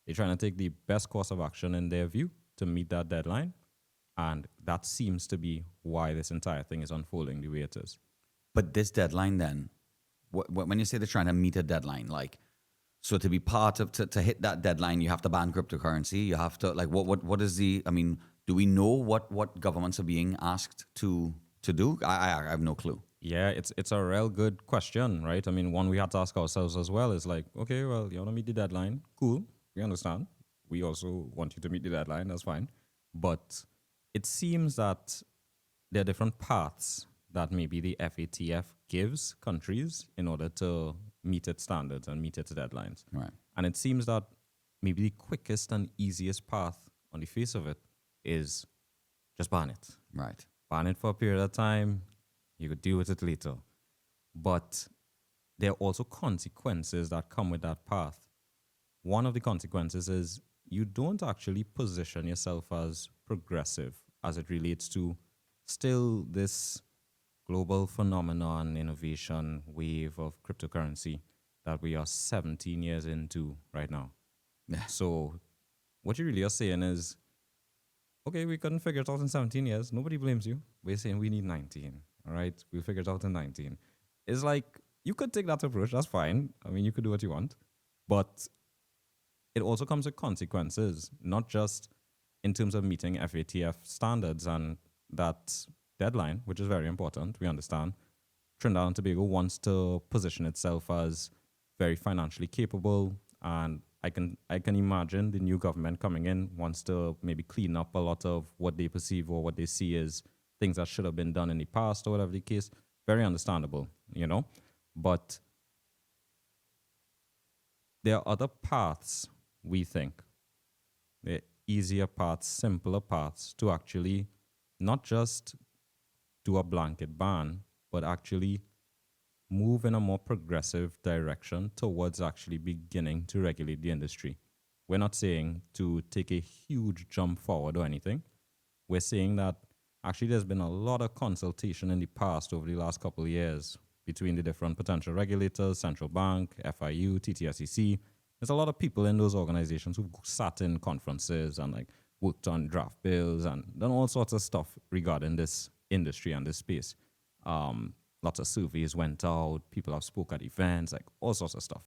They're trying to take the best course of action in their view to meet that deadline. And that seems to be why this entire thing is unfolding the way it is. But this deadline, then, when you say they're trying to meet a deadline, like, so to be part of to hit that deadline, you have to ban cryptocurrency. You have to like what is the? I mean, do we know what governments are being asked to do? I have no clue. Yeah, it's a real good question, right? I mean, one we had to ask ourselves as well is like, okay, well, you want to meet the deadline? Cool, we understand. We also want you to meet the deadline. That's fine. But it seems that there are different paths that maybe the FATF gives countries in order to meet its standards and meet its deadlines. Right. And it seems that maybe the quickest and easiest path on the face of it is just ban it. Right. Ban it for a period of time. You could deal with it later. But there are also consequences that come with that path. One of the consequences is you don't actually position yourself as progressive as it relates to still this global phenomenon, innovation wave of cryptocurrency that we are 17 years into right now. Yeah. So what you really are saying is, okay, we couldn't figure it out in 17 years. Nobody blames you. We're saying we need 19. All right, we'll figure it out in 19. It's like, you could take that approach. That's fine. I mean, you could do what you want. But it also comes with consequences, not just in terms of meeting FATF standards and that deadline, which is very important. We understand. Trinidad and Tobago wants to position itself as very financially capable, and I can imagine the new government coming in wants to maybe clean up a lot of what they perceive or what they see as things that should have been done in the past or whatever the case. Very understandable, you know. But there are other paths, we think. There are easier paths, simpler paths to actually not just do a blanket ban, but actually move in a more progressive direction towards actually beginning to regulate the industry. We're not saying to take a huge jump forward or anything. We're saying that actually there's been a lot of consultation in the past over the last couple of years between the different potential regulators, central bank, FIU, TTSEC. There's a lot of people in those organizations who've sat in conferences and like worked on draft bills and done all sorts of stuff regarding this industry and this space. Lots of surveys went out, people have spoke at events, like all sorts of stuff.